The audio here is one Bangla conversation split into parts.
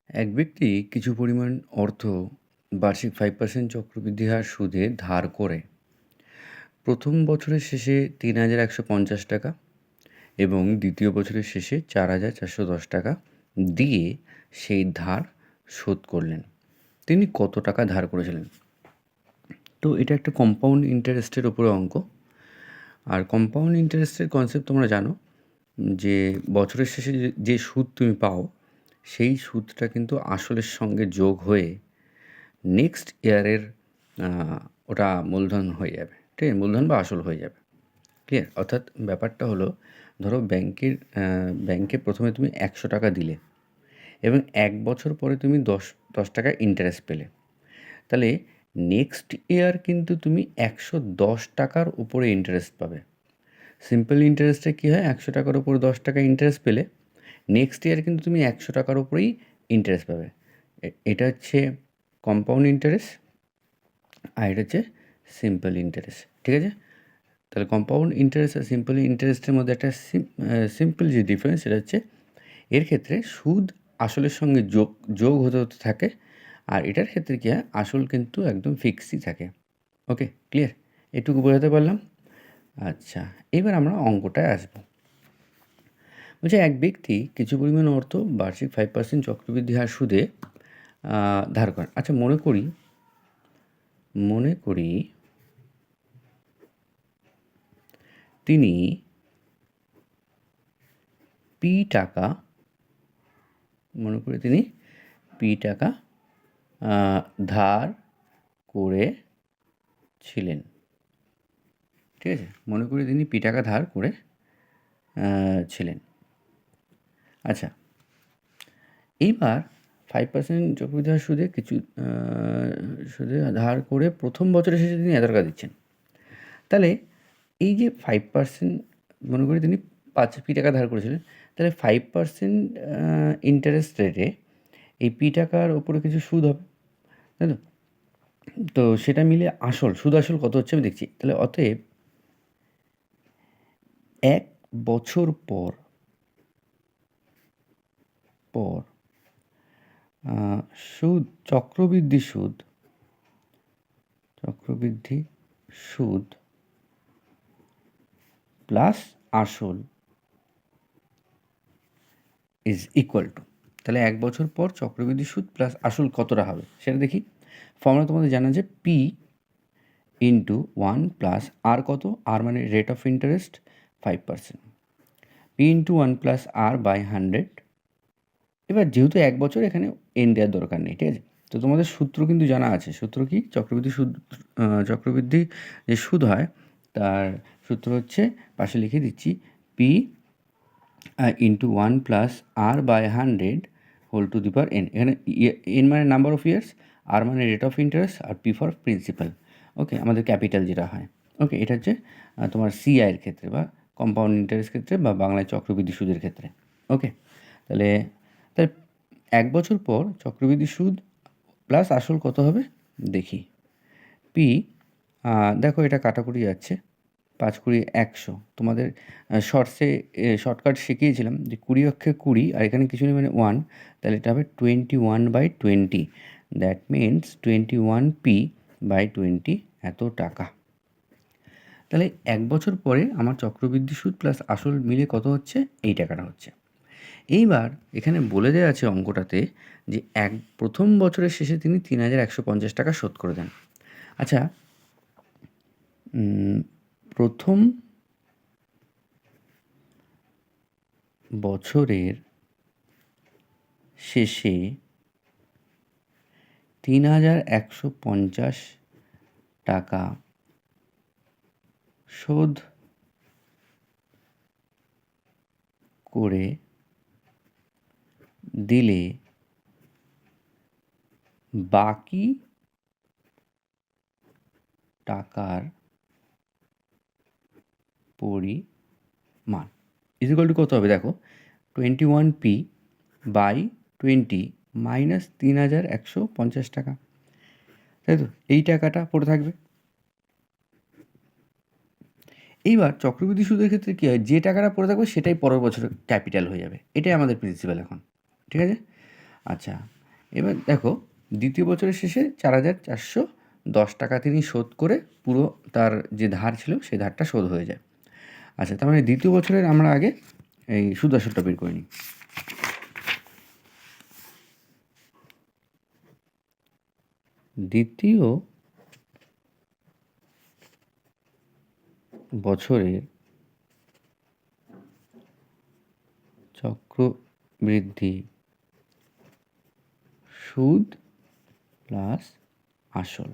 এক ব্যক্তি কিছু পরিমাণ অর্থ বার্ষিক 5% চক্রবৃদ্ধি হার সুদে ধার করে প্রথম বছরের শেষে ৩,১৫০ টাকা এবং দ্বিতীয় বছরের শেষে ৪,৪১০ টাকা দিয়ে সেই ধার শোধ করলেন। তিনি কত টাকা ধার করেছিলেন? তো এটা একটা কম্পাউন্ড ইন্টারেস্টের ওপরে অঙ্ক। আর কম্পাউন্ড ইন্টারেস্টের কনসেপ্ট তোমরা জানো যে বছরের শেষে যে সুদ তুমি পাও সেই সুদটা কিন্তু আসলের সঙ্গে যোগ হয়ে নেক্সট ইয়ারের ওটা মূলধন হয়ে যাবে, ঠিক আছে? মূলধন বা আসল হয়ে যাবে। ক্লিয়ার? অর্থাৎ ব্যাপারটা হলো, ধরো ব্যাংকে প্রথমে তুমি ১০০ টাকা দিলে এবং ১ বছর পরে তুমি ১০ টাকা ইন্টারেস্ট পেলে। তাহলে নেক্সট ইয়ার কিন্তু তুমি ১১০ টাকার উপরে ইন্টারেস্ট পাবে। সিম্পল ইন্টারেস্টে কী হয়, ১০০ টাকার উপর ১০ টাকা ইন্টারেস্ট পেলে নেক্সট ইয়ার কিন্তু তুমি ১০০ টাকার উপরেই ইন্টারেস্ট পাবে। এটা হচ্ছে কম্পাউন্ড ইন্টারেস্ট আর এটা হচ্ছে সিম্পল ইন্টারেস্ট, ঠিক আছে? তাহলে কম্পাউন্ড ইন্টারেস্ট আর সিম্পল ইন্টারেস্টের মধ্যে একটা সিম্পল যে ডিফারেন্স সেটা হচ্ছে এর ক্ষেত্রে সুদ আসলের সঙ্গে যোগ হতে হতে থাকে, আর এটার ক্ষেত্রে কী হয়, আসল কিন্তু একদম ফিক্সই থাকে। ওকে, ক্লিয়ার? এটুকু বোঝাতে পারলাম? আচ্ছা, এবার আমরা অঙ্কটায় আসবো। বলছে এক ব্যক্তি কিছু পরিমাণ অর্থ বার্ষিক 5% চক্রবৃদ্ধি হার সুদে ধার করেন। আচ্ছা, মনে করি তিনি পি টাকা ধার করেছিলেন, ঠিক আছে? মনে করি তিনি পি টাকা ধার করে ছিলেন। আচ্ছা, এইবার 5% চক্রবৃদ্ধি হার সুদে সুদে ধার করে প্রথম বছরের শেষে তিনি এত টাকা দিচ্ছেন। তাহলে এই যে 5% মনে করি তিনি 5 পি টাকা ধার করেছিলেন, তাহলে 5% ইন্টারেস্ট রেটে এই পি টাকার ওপরে কিছু সুদ হবে, তাই তো? তো সেটা মিলে সুদ আসল কত হচ্ছে আমি দেখছি। তাহলে অতএব 1 বছর পর চক্রবৃদ্ধি সুদ প্লাস আসল ইজ ইকুয়াল টু, তাহলে 1 বছর পর চক্রবৃদ্ধি সুদ প্লাস আসল কতটা হবে সেটা দেখি। ফর্মুলা তোমাদের জানা যে পি ইন্টু 1 প্লাস আর কত, আর মানে rate of interest 5%, P into 1 plus R by 100। এবার যেহেতু 1 বছর এখানে এন দেওয়ার দরকার নেই, ঠিক আছে? তো তোমাদের সূত্র কিন্তু জানা আছে। সূত্র কি? চক্রবৃদ্ধি যে সুদ হয় তার সূত্র হচ্ছে, পাশে লিখে দিচ্ছি, P into 1 plus R by 100 whole to the power n. এখানে এন মানে নাম্বার অফ ইয়ার্স, আর মানে রেট অফ ইন্টারেস্ট, আর পি ফর প্রিন্সিপাল। ওকে, আমাদের ক্যাপিটাল যেটা হয়। ওকে, এটা হচ্ছে তোমার সিআইয়ের ক্ষেত্রে বা কম্পাউন্ড ইন্টারেস্ট ক্ষেত্রে বা বাংলায় চক্রবৃদ্ধি সুদের ক্ষেত্রে। ওকে, তাহলে 1 বছর পর চক্রবৃদ্ধি সুদ প্লাস আসল কত হবে দেখি। পি, দেখো এটা কাটাকুটি যাচ্ছে, 5 কুড়ি 100। তোমাদের শর্টকাট শিখিয়েছিলাম যে 20 অক্ষে 20 আর এখানে কিছু নেই মানে 1, তাহলে এটা হবে 21/20। দ্যাট মিনস 21p/20 এত টাকা। তাহলে 1 বছর পরে আমার চক্রবৃদ্ধি সুদ প্লাস আসল মিলে কত হচ্ছে? এই টাকাটা হচ্ছে। এইবার এখানে বলে দেওয়া আছে অঙ্কটাতে যে প্রথম বছরের শেষে তিনি ৩,১৫০ টাকা শোধ করে দেন। আচ্ছা, প্রথম বছরের শেষে ৩,১৫০ টাকা শোধ করে দিলে বাকি টাকার পরিমাণ ইকুয়াল টু কত হবে? দেখো, 21p/20 মাইনাস ৩,১৫০ টাকা, তাই তো? এই টাকাটা পড়ে থাকবে। এইবার চক্রবৃদ্ধি সুদের ক্ষেত্রে কী হয়, যে টাকাটা পড়ে থাকবে সেটাই পরের বছর ক্যাপিটাল হয়ে যাবে। এটাই আমাদের প্রিন্সিপাল এখন, ঠিক আছে? আচ্ছা, এবার দেখো দ্বিতীয় বছরের শেষে 4,410 টাকা তিনি শোধ করে পুরো তার যে ধার ছিল সেই ধারটা শোধ হয়ে যায়। আচ্ছা, তার মানে দ্বিতীয় বছরের আমরা আগে এই সুদ আসলটা বের করে নিই। দ্বিতীয় বছরের চক্রবৃদ্ধি সুদ প্লাস আসল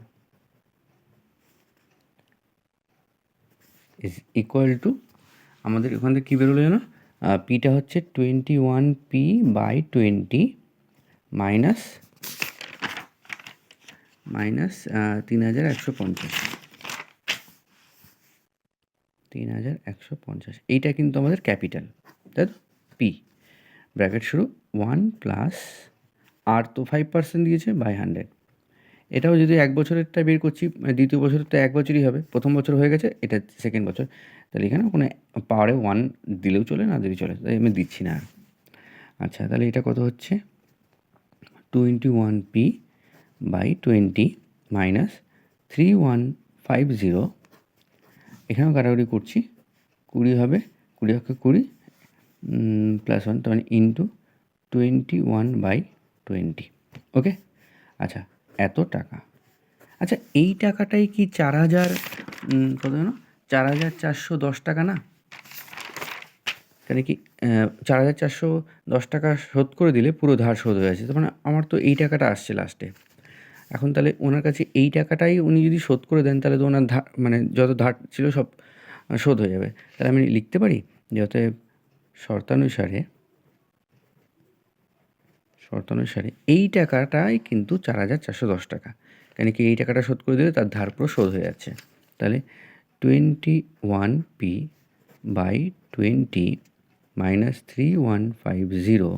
ইজ ইকুয়াল টু, আমাদের ওখান থেকে কী বেরোলো যেন, পিটা হচ্ছে 21p/20 মাইনাস 3,150, 3,150 এইটা কিন্তু আমাদের ক্যাপিটাল, তাই তো? পি ব্র্যাকেট শুরু 1 প্লাস আর তো 5% দিয়েছে বাই 100। এটাও যদি এক বছরেরটা বের করছি, দ্বিতীয় বছরেরটা এক বছরই হবে, প্রথম বছর হয়ে গেছে, এটা সেকেন্ড বছর, তাহলে এখানে কোনো পাওয়ারে 1 দিলেও চলে, না দিলেও চলে, তাই আমি দিচ্ছি না আর। আচ্ছা, তাহলে এটা কত হচ্ছে 21p/20 মাইনাস 3150, এখানেও কাটাকুটি করছি, 20 হবে, 20 অক্ষে 20 প্লাস 1, তার মানে ইন্টু 21/20। ওকে, আচ্ছা এত টাকা। আচ্ছা, এই টাকাটাই কি 4,000 কত যেন 4,410 টাকা না? কেন কি 4,410 টাকা শোধ করে দিলে পুরো ধার শোধ হয়ে আছে, তার মানে আমার তো এই টাকাটা আসছে লাস্টে। এখন তাহলে ওনার কাছে এই টাকাটাই উনি যদি শোধ করে দেন, তাহলে তো ওনার ধার মানে যত ধার ছিল সব শোধ হয়ে যাবে। তাহলে আমি লিখতে পারি যে অতএব শর্তানুসারে এই টাকাটাই কিন্তু 4,410 টাকা, কেন কি এই টাকাটা শোধ করে দিলে তার ধার পুরো শোধ হয়ে যাচ্ছে। তাহলে 21p/20 minus 3150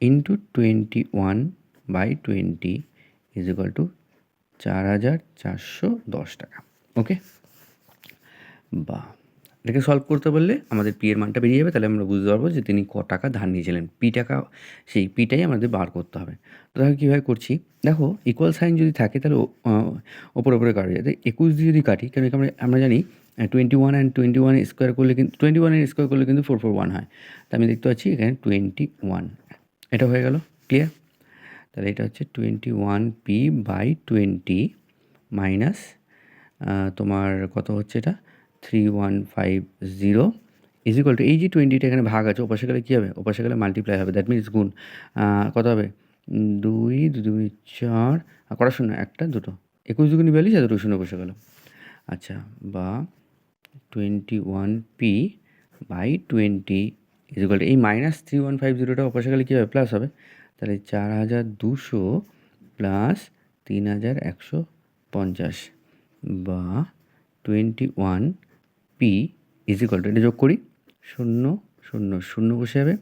into 21/20 is equal to 4,410 টাকা। ওকে, বা এটাকে সলভ করতে পারলে আমাদের পি এর মানটা বেরিয়ে যাবে, তাহলে আমরা বুঝতে পারবো যে তিনি ক টাকা ধার নিয়েছিলেন। পি টাকা, সেই পিটাই আমাদের বার করতে হবে। তো দেখো কীভাবে করছি, দেখো ইকুয়াল সাইন যদি থাকে তাহলে ওপরে ওপরে কাটা যায়। 21 দিয়ে যদি কাটি, কারণ আমরা জানি 21 অ্যান্ড 21 স্কোয়ার করলে কিন্তু 21 স্কোয়ার করলে কিন্তু 441 হয়। তা আমি দেখতে পাচ্ছি এখানে 21, এটা হয়ে গেল, ক্লিয়ার? তাহলে এটা হচ্ছে 21p/20 মাইনাস তোমার কত হচ্ছে এটা 3150 ইজ ইকুয়াল টু, এই যে 20টা এখানে ভাগ আছে, ওপাশে গেলে কী হবে, ওপাশে গেলে মাল্টিপ্লাই হবে, দ্যাট মিনস গুণ। কত হবে 2 2 4 কটা শূন্য, একটা দুটো, 21 2 42, আর দুটো শূন্য বসে গেল। আচ্ছা, বা 21p/20 ইজ ইকুয়াল টু, এই মাইনাস 3150টা ওপাশে গেলে কী হবে, প্লাস হবে। তাহলে 4,200 প্লাস 3,150 বা 21p ইজ ইকুয়াল টু, এটা যোগ করি, 0 0 0 বসে যাবে,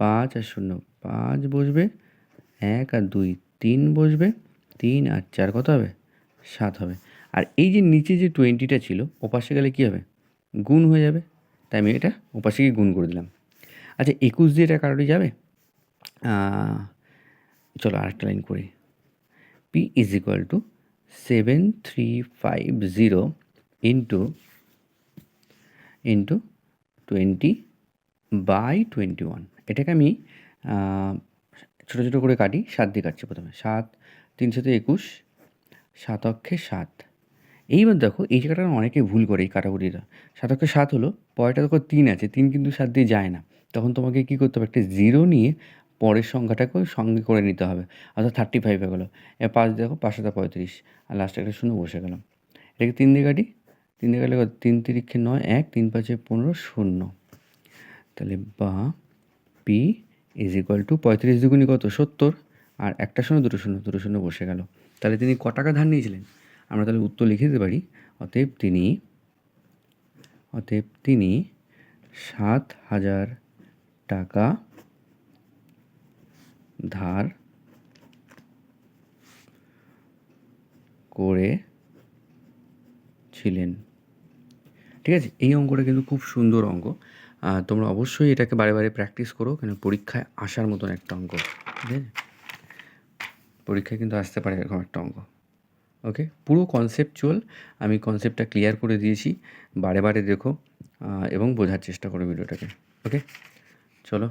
5 আর 0 5 বসবে, 1 আর 2 3 বসবে, 3 আর 4 কত হবে, 7 হবে। আর এই যে নিচে যে 20টা ছিল ওপাশে গেলে কী হবে, গুণ হয়ে যাবে, তাই আমি এটা ওপাশে গিয়ে গুণ করে দিলাম। আচ্ছা, 21 দিয়ে এটা কারোরই যাবে, চলো আরেকটা লাইন করি, P is equal to 7350 into 20/21। এটাকে আমি ছোটো ছোটো করে কাটি, 7 দিয়ে কাটছি প্রথমে, 7 3 7 21, 7 অক্ষে 7। এইবার দেখো এই জায়গাটা অনেকে ভুল করে, এই কাটাকুটিটা, 7 অক্ষে 7 হলো, পরেরটা দেখো 3 আছে, 3 কিন্তু 7 দিয়ে যায় না, তখন তোমাকে কী করতে হবে, একটা 0 নিয়ে পরের সংখ্যাটাকেও সঙ্গে করে নিতে হবে, অর্থাৎ 35 হয়ে গেলো। এবার 5 দেখো, 5 7 35, আর লাস্টে একটা শূন্য বসে গেলাম। এটাকে 3 দিয়ে কাটি, 3 দিয়ে কাটলে 3 তিরিক্ষে 9, 1 3 5 15 0। তাহলে বা পি ইজ ইকুয়াল টু 35 দুগুণি কত 70, আর একটা শূন্য দুটো শূন্য, দুটো শূন্য বসে গেল। তাহলে তিনি ক টাকা ধার নিয়েছিলেন, আমরা তাহলে উত্তর লিখে দিতে পারি, অতএব তিনি 7,000 টাকা ধার করেছিলেন। ঠিক আছে, এই অঙ্কটা কিন্তু খুব সুন্দর অঙ্ক। তোমরা অবশ্যই এটাকে বারে বারে প্র্যাকটিস করো, কেন পরীক্ষায় আসার মতন একটা অঙ্ক, ঠিক আছে? পরীক্ষায় কিন্তু আসতে পারে এরকম একটা অঙ্ক। ওকে, পুরো কনসেপচুয়াল আমি কনসেপ্টটা ক্লিয়ার করে দিয়েছি, বারে বারে দেখো এবং বোঝার চেষ্টা করো ভিডিওটাকে। ওকে, চলো।